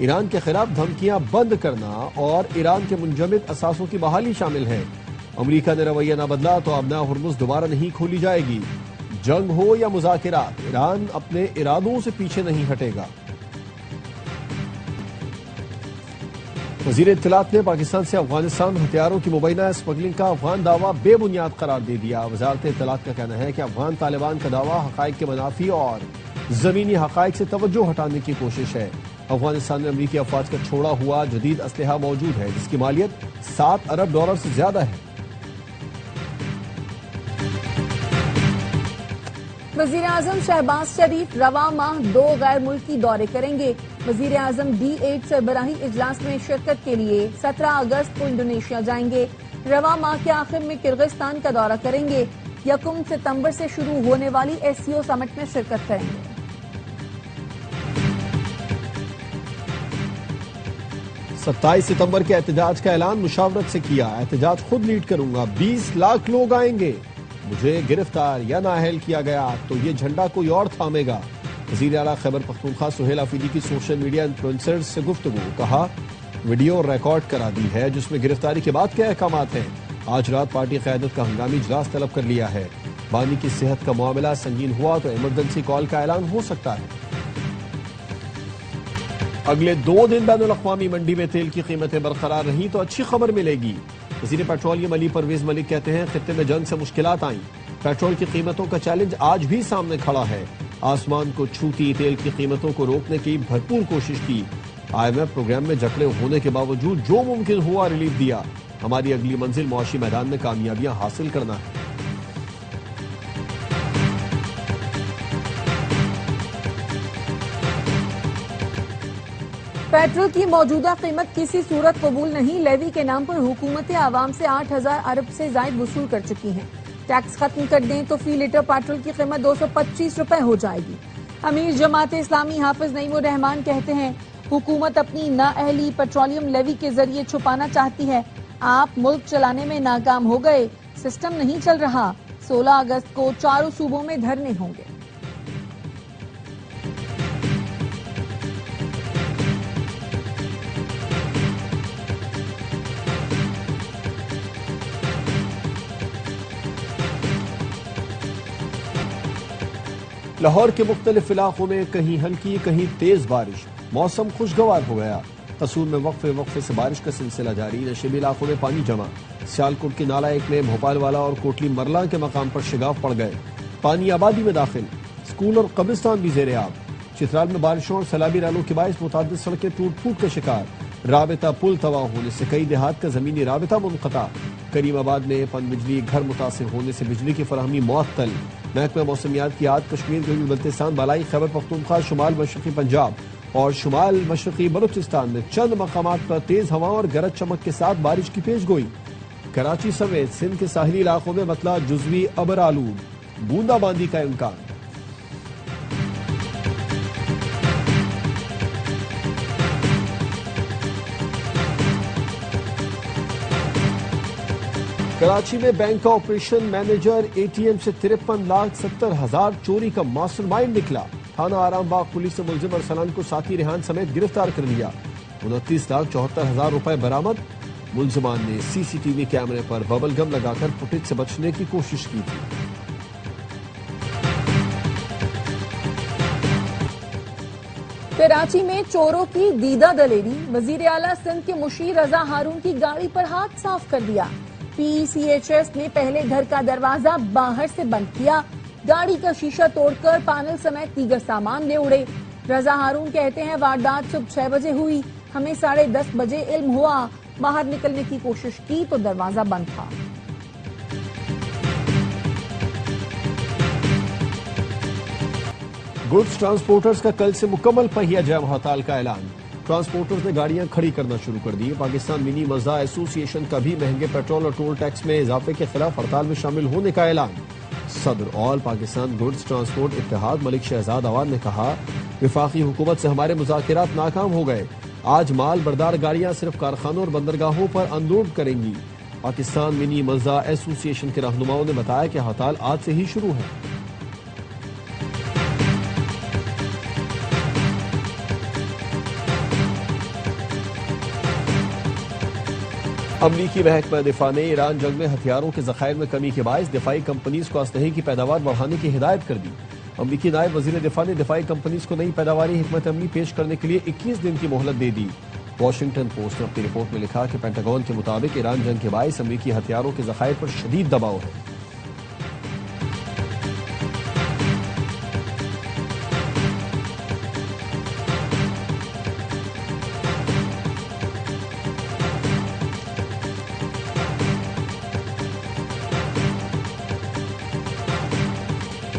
ایران کے خلاف دھمکیاں بند کرنا اور ایران کے منجمد اثاثوں کی بحالی شامل ہے۔ امریکہ نے رویہ نہ بدلا تو اب ہرمز دوبارہ نہیں کھولی جائے گی۔ جنگ ہو یا مذاکرات، ایران اپنے ارادوں سے پیچھے نہیں ہٹے گا۔ وزیر اطلاعات نے پاکستان سے افغانستان ہتھیاروں کی مبینہ اسمگلنگ کا افغان دعویٰ بے بنیاد قرار دے دیا۔ وزارت اطلاعات کا کہنا ہے کہ افغان طالبان کا دعویٰ حقائق کے منافی اور زمینی حقائق سے توجہ ہٹانے کی کوشش ہے۔ افغانستان میں امریکی افواج کا چھوڑا ہوا جدید اسلحہ موجود ہے جس کی مالیت $7 ارب سے زیادہ ہے۔ وزیر اعظم شہباز شریف رواں ماہ 2 غیر ملکی دورے کریں گے۔ وزیر اعظم D8 سربراہی اجلاس میں شرکت کے لیے 17 اگست کو انڈونیشیا جائیں گے۔ رواں ماہ کے آخر میں کرغزستان کا دورہ کریں گے۔ 1 ستمبر سے شروع ہونے والی SCO سمٹ میں شرکت کریں گے۔ 27 ستمبر کے احتجاج کا اعلان مشاورت سے کیا۔ احتجاج خود لیڈ کروں گا، 20 لاکھ لوگ آئیں گے۔ مجھے گرفتار یا نااہل کیا گیا تو یہ جھنڈا کوئی اور تھامے گا۔ وزیر اعلیٰ خیبر پختونخوا سہیل آفریدی کی سوشل میڈیا انفلوئنسرز سے گفتگو، کہا ویڈیو ریکارڈ کرا دی ہے جس میں گرفتاری کے بعد کیا احکامات ہیں۔ آج رات پارٹی قیادت کا ہنگامی اجلاس طلب کر لیا ہے۔ بانی کی صحت کا معاملہ سنگین ہوا تو ایمرجنسی کال کا اعلان ہو سکتا ہے۔ اگلے 2 دن بین الاقوامی منڈی میں تیل کی قیمتیں برقرار رہیں تو اچھی خبر ملے گی۔ وزیر پیٹرولیم علی پرویز ملک کہتے ہیں خطے میں جنگ سے مشکلات آئیں، پیٹرول کی قیمتوں کا چیلنج آج بھی سامنے کھڑا ہے۔ آسمان کو چھوتی تیل کی قیمتوں کو روکنے کی بھرپور کوشش کی۔ IMF پروگرام میں جکڑے ہونے کے باوجود جو ممکن ہوا ریلیف دیا۔ ہماری اگلی منزل معاشی میدان میں کامیابیاں حاصل کرنا ہے۔ پیٹرول کی موجودہ قیمت کسی صورت قبول نہیں۔ لیوی کے نام پر حکومتیں عوام سے 8,000 ارب سے زائد وصول کر چکی ہیں۔ ٹیکس ختم کر دیں تو فی لیٹر پیٹرول کی قیمت 225 روپے ہو جائے گی۔ امیر جماعت اسلامی حافظ نعیم الرحمان کہتے ہیں حکومت اپنی نااہلی پیٹرولیم لیوی کے ذریعے چھپانا چاہتی ہے۔ آپ ملک چلانے میں ناکام ہو گئے، سسٹم نہیں چل رہا۔ 16 اگست کو 4 صوبوں میں دھرنے ہوں گے۔ لاہور کے مختلف علاقوں میں کہیں ہلکی کہیں تیز بارش، موسم خوشگوار ہو گیا۔ قصور میں وقفے سے بارش کا سلسلہ جاری، نشیبی علاقوں میں پانی جمع۔ سیالکوٹ کے نالہ ایک میں بھوپال والا اور کوٹلی مرلا کے مقام پر شگاف پڑ گئے، پانی آبادی میں داخل، اسکول اور قبرستان بھی زیر آب۔ چترال میں بارشوں اور سیلابی رالوں کے باعث متعدد سڑکیں ٹوٹ پھوٹ کا شکار، رابطہ پل تباہ ہونے سے کئی دیہات کا زمینی رابطہ منقطع۔ کریم آباد میں پن بجلی گھر متاثر ہونے سے بجلی کی فراہمی معطل۔ محکمہ موسمیات کی عاد کشمیر، جنوبی بلتستان، بالائی خیبر پختونخوا، شمال مشرقی پنجاب اور شمال مشرقی بلوچستان میں چند مقامات پر تیز ہواؤں اور گرج چمک کے ساتھ بارش کی پیش گوئی۔ کراچی سمیت سندھ کے ساحلی علاقوں میں مطلع جزوی ابر آلود، بوندا باندی کا امکان۔ کراچی میں بینک کا آپریشن مینیجر ATM سے 53,70,000 چوری کا ماسٹر مائنڈ نکلا۔ تھانہ آرام باغ پولیس نے ملزم ارسلان کو ساتھی ریحان سمیت گرفتار کر لیا۔ 29,74,000 روپے برآمد۔ ملزمان نے CCTV کیمرے پر ببل گم لگا کر فوٹیج سے بچنے کی کوشش کی تھی۔ کراچی میں چوروں کی دیدہ دلیری، وزیر اعلیٰ سندھ کے مشیر رضا ہارون کی گاڑی پر ہاتھ صاف کر دیا۔ PCHS نے پہلے گھر کا دروازہ باہر سے بند کیا، گاڑی کا شیشہ توڑ کر پینل سمیت دیگر سامان لے اڑے۔ رضا ہارون کہتے ہیں واردات صبح 6 بجے ہوئی، ہمیں 10:30 بجے علم ہوا، باہر نکلنے کی کوشش کی تو دروازہ بند تھا۔ گڈز ٹرانسپورٹرز کا کل سے مکمل پہیہ جام ہڑتال کا اعلان۔ ٹرانسپورٹرز نے گاڑیاں کھڑی کرنا شروع کر دی۔ پاکستان منی مزدہ ایسوسی ایشن کا بھی مہنگے پیٹرول اور ٹول ٹیکس میں اضافے کے خلاف ہڑتال میں شامل ہونے کا اعلان۔ صدر آل پاکستان گڈز ٹرانسپورٹ اتحاد ملک شہزاد عواد نے کہا وفاقی حکومت سے ہمارے مذاکرات ناکام ہو گئے، آج مال بردار گاڑیاں صرف کارخانوں اور بندرگاہوں پر انلوڈ کریں گی۔ پاکستان منی مزدہ ایسوسی ایشن کے رہنماؤں نے بتایا کہ ہڑتال آج سے ہی شروع ہے۔ امریکی محکمہ دفاع نے ایران جنگ میں ہتھیاروں کے ذخائر میں کمی کے باعث دفاعی کمپنیز کو اسلحے کی پیداوار بڑھانے کی ہدایت کر دی۔ امریکی نائب وزیر دفاع نے دفاعی کمپنیز کو نئی پیداواری حکمت عملی پیش کرنے کے لیے 21 دن کی مہلت دے دی۔ واشنگٹن پوسٹ نے اپنی رپورٹ میں لکھا کہ پینٹاگون کے مطابق ایران جنگ کے باعث امریکی ہتھیاروں کے ذخائر پر شدید دباؤ ہے۔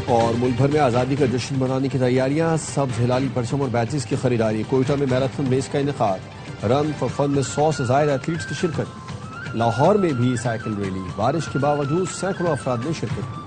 اور ملک بھر میں آزادی کا جشن منانے کی تیاریاں، سبز ہلالی پرچم اور بیچز کی خریداری۔ کوئٹہ میں میراتھن ریس کا انعقاد، رن فار فن میں 100 سے زائد ایتھلیٹس کی شرکت۔ لاہور میں بھی سائیکل ریلی، بارش کے باوجود سینکڑوں افراد نے شرکت کی۔